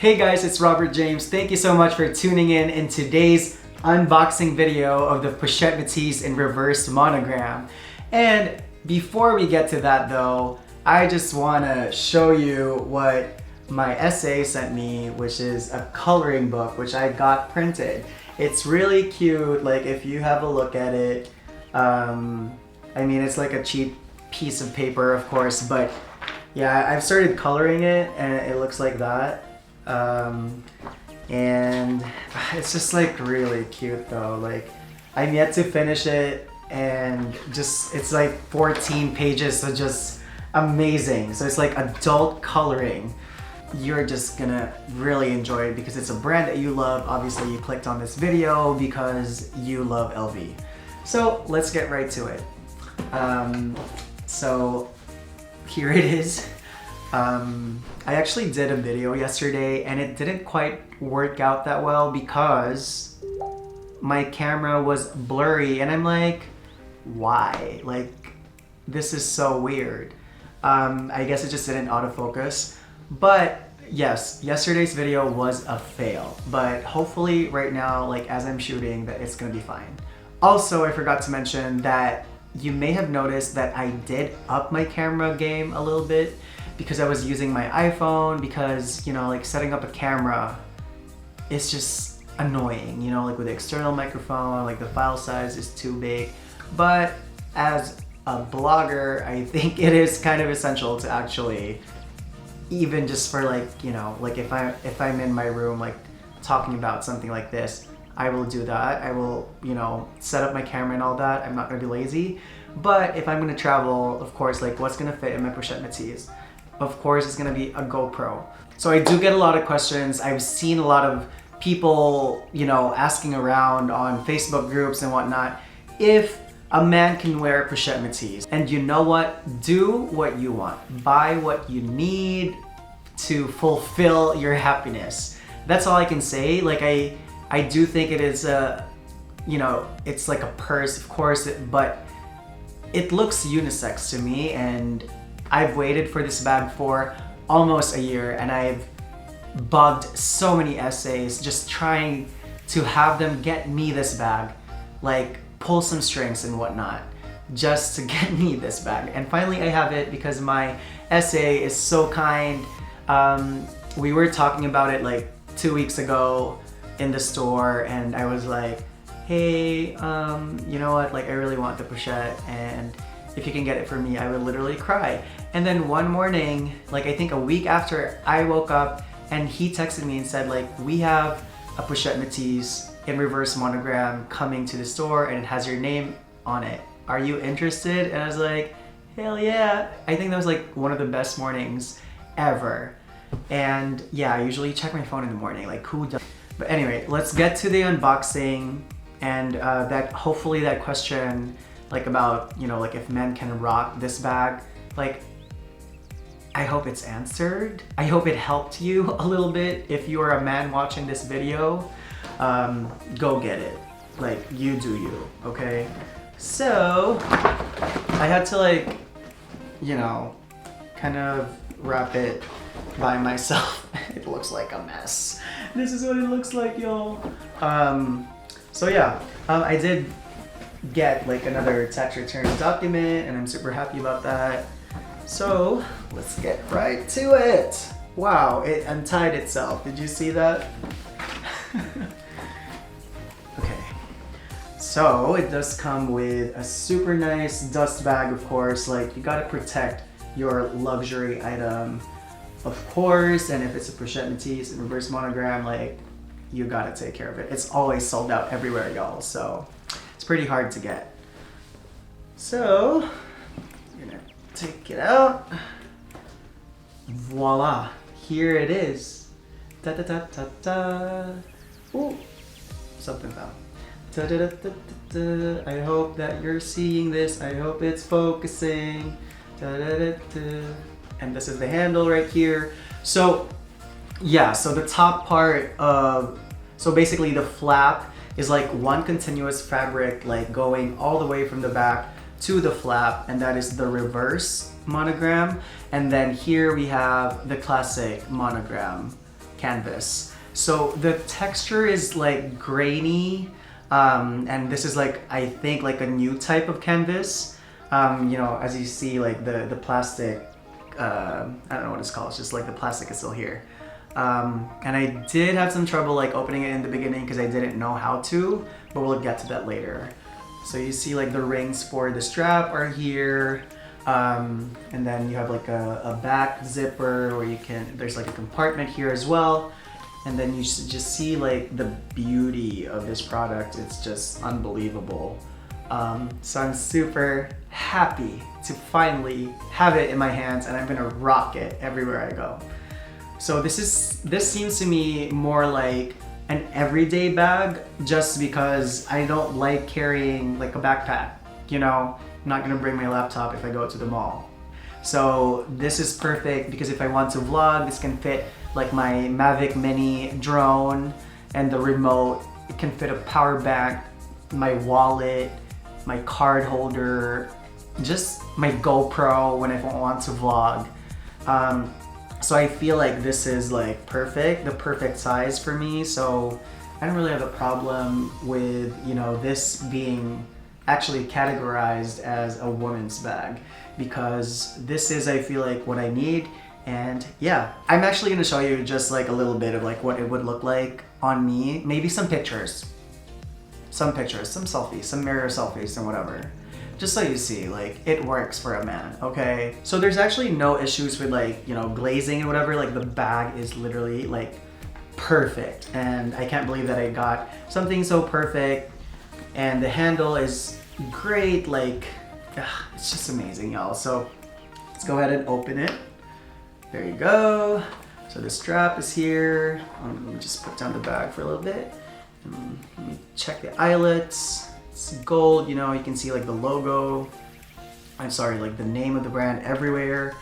Hey guys, it's Robert James. Thank you so much for tuning in today's unboxing video of the Pochette Métis in Reverse Monogram. And before we get to that though, I just want to show you what my SA sent me, which is a coloring book which I got printed. It's really cute. Like, if you have a look at it, I mean, it's like a cheap piece of paper, of course, but yeah, I've started coloring it and it looks like that. And it's just like really cute though. Like, I'm yet to finish it, and just it's like 14 pages, so just amazing. So it's like adult coloring. You're just gonna really enjoy it because it's a brand that you love. Obviously you clicked on this video because you love LV. So let's get right to it. So here it is. I actually did a video yesterday and it didn't quite work out that well because my camera was blurry, and I'm like, why? Like, this is so weird. I guess it just didn't autofocus. But yes, yesterday's video was a fail, but hopefully right now, like as I'm shooting, that it's gonna be fine. Also, I forgot to mention that you may have noticed that I did up my camera game a little bit because I was using my iPhone, because, you know, like setting up a camera, it's just annoying, you know, like with the external microphone, like the file size is too big. But as a blogger, I think it is kind of essential to actually, even just for like, you know, like if I'm in my room like talking about something like this, I will do that. I will, you know, set up my camera and all that. I'm not gonna be lazy. But if I'm gonna travel, of course, like what's gonna fit in my Pochette Métis? Of course, it's gonna be a GoPro. So I do get a lot of questions. I've seen a lot of people, you know, asking around on Facebook groups and whatnot, if a man can wear Pochette Métis. And you know what? Do what you want. Buy what you need to fulfill your happiness. That's all I can say. Like, I do think it is a, you know, it's like a purse, of course, but it looks unisex to me, and I've waited for this bag for almost a year, and I've bugged so many essays just trying to have them get me this bag, like pull some strings and whatnot, just to get me this bag. And finally I have it because my essay is so kind. We were talking about it like 2 weeks ago in the store, and I was like, hey, you know what, like I really want the Pochette, and if you can get it for me, I would literally cry. And then one morning, like I think a week after, I woke up and he texted me and said, like, we have a Pochette Métis in Reverse Monogram coming to the store and it has your name on it. Are you interested? And I was like, hell yeah. I think that was like one of the best mornings ever. And yeah, I usually check my phone in the morning, like who does? But anyway, let's get to the unboxing, and that hopefully that question, like about, you know, like if men can rock this bag, like I hope it's answered. I hope it helped you a little bit. If you are a man watching this video, go get it. Like, you do you, okay? So I had to, like, you know, kind of wrap it by myself. It looks like a mess. This is what it looks like, y'all. So yeah, I did get like another tax return document, and I'm super happy about that. So let's get right to it. Wow, it untied itself. Did you see that? Okay, so it does come with a super nice dust bag, of course. Like, you gotta protect your luxury item, of course. And if it's a Pochette Métis in Reverse Monogram, like, you gotta take care of it. It's always sold out everywhere, y'all, so it's pretty hard to get. So I'm gonna take it out. Voila, here it is. Da da da da da. Ooh, something fell. Da da da da da da. I hope that you're seeing this. I hope it's focusing. Da da da da. And this is the handle right here. So yeah, so the top part of, so basically the flap is like one continuous fabric, like going all the way from the back to the flap, and that is the Reverse Monogram. And then here we have the classic monogram canvas. So the texture is like grainy, and this is like, I think like a new type of canvas. You know, as you see, like the plastic, I don't know what it's called, it's just like the plastic is still here. And I did have some trouble like opening it in the beginning because I didn't know how to, but we'll get to that later. So you see like the rings for the strap are here, and then you have like a back zipper where you can, there's like a compartment here as well. And then you should just see like the beauty of this product. It's just unbelievable. So I'm super happy to finally have it in my hands, and I'm gonna rock it everywhere I go. So this seems to me more like an everyday bag, just because I don't like carrying like a backpack. You know, I'm not gonna bring my laptop if I go to the mall. So this is perfect because if I want to vlog, this can fit like my Mavic Mini drone, and the remote. It can fit a power bank, my wallet, my card holder, just my GoPro when I want to vlog. So I feel like this is like perfect, the perfect size for me. So I don't really have a problem with, you know, this being actually categorized as a woman's bag, because this is, I feel like, what I need. And yeah, I'm actually gonna show you just like a little bit of like what it would look like on me. Maybe some pictures, some selfies, some mirror selfies and whatever. Just so you see, like, it works for a man, okay? So there's actually no issues with like, you know, glazing and whatever. Like the bag is literally like perfect. And I can't believe that I got something so perfect. And the handle is great, like, it's just amazing, y'all. So let's go ahead and open it. There you go. So the strap is here. Let me just put down the bag for a little bit. Let me check the eyelets. It's gold, you know, you can see like the logo. I'm sorry, like the name of the brand everywhere.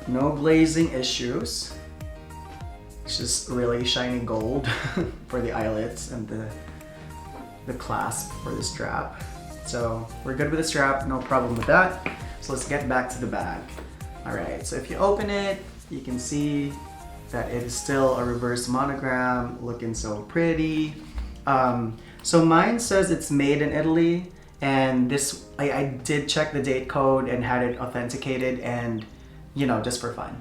No glazing issues. It's just really shiny gold for the eyelets and the clasp for the strap. So we're good with the strap, no problem with that. So let's get back to the bag. All right, so if you open it, you can see that it is still a reverse monogram, looking so pretty. So mine says it's made in Italy, and this, I did check the date code and had it authenticated, and you know, just for fun.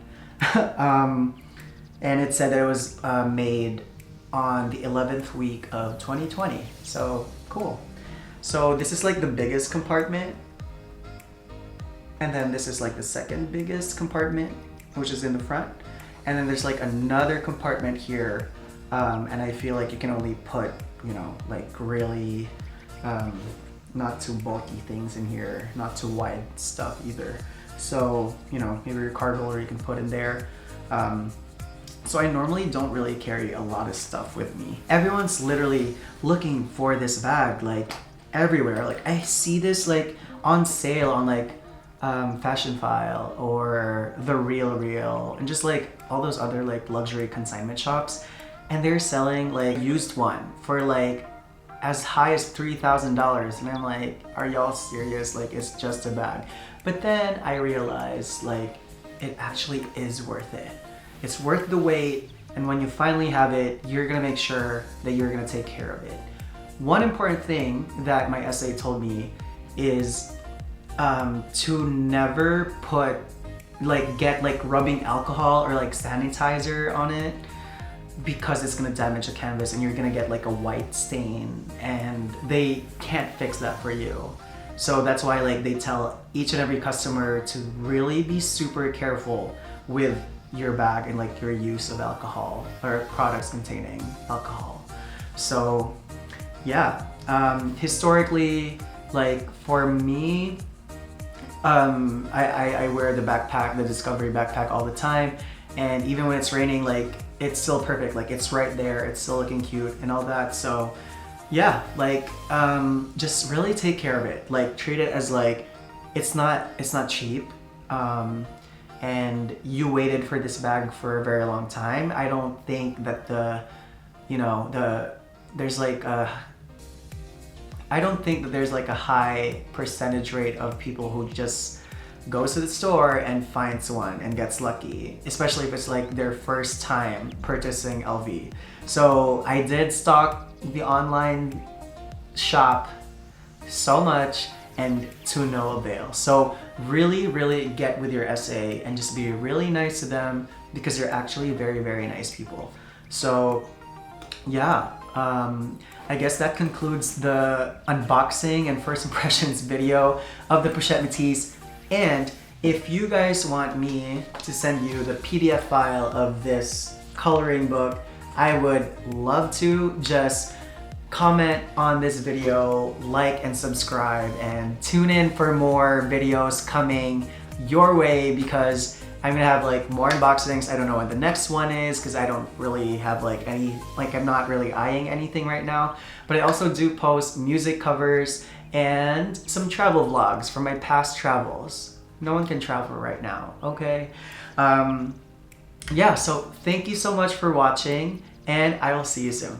And it said that it was made on the 11th week of 2020, so cool. So this is like the biggest compartment, and then this is like the second biggest compartment, which is in the front. And then there's like another compartment here, and I feel like you can only put, you know, like really not too bulky things in here, not too wide stuff either. So, you know, maybe your card holder you can put in there. So I normally don't really carry a lot of stuff with me. Everyone's literally looking for this bag, like everywhere. Like I see this like on sale on like Fashion File or The Real, and just like all those other like luxury consignment shops, and they're selling like used one for like as high as $3,000, and I'm like, are y'all serious? Like, it's just a bag. But then I realized like it actually is worth it. It's worth the wait, and when you finally have it, you're gonna make sure that you're gonna take care of it. One important thing that my essay told me is to never put, like, get like rubbing alcohol or like sanitizer on it, because it's gonna damage the canvas and you're gonna get like a white stain, and they can't fix that for you. So that's why like they tell each and every customer to really be super careful with your bag and like your use of alcohol or products containing alcohol. So yeah, historically, like for me, I wear the backpack, the Discovery backpack all the time, and even when it's raining, like it's still perfect. Like it's right there, it's still looking cute and all that. So yeah, like just really take care of it. Like treat it as like it's not cheap, and you waited for this bag for a very long time. I don't think that there's like I don't think that there's like a high percentage rate of people who just goes to the store and finds one and gets lucky, especially if it's like their first time purchasing LV. So I did stock the online shop so much and to no avail. So really get with your SA and just be really nice to them, because they're actually very nice people. So yeah, I guess that concludes the unboxing and first impressions video of the Pochette Métis. And if you guys want me to send you the PDF file of this coloring book, I would love to. Just comment on this video, like and subscribe, and tune in for more videos coming your way, because I'm gonna have like more unboxings. I don't know when the next one is, because I don't really have like any, like I'm not really eyeing anything right now. But I also do post music covers and some travel vlogs from my past travels. No one can travel right now, okay? Yeah, so thank you so much for watching, and I will see you soon.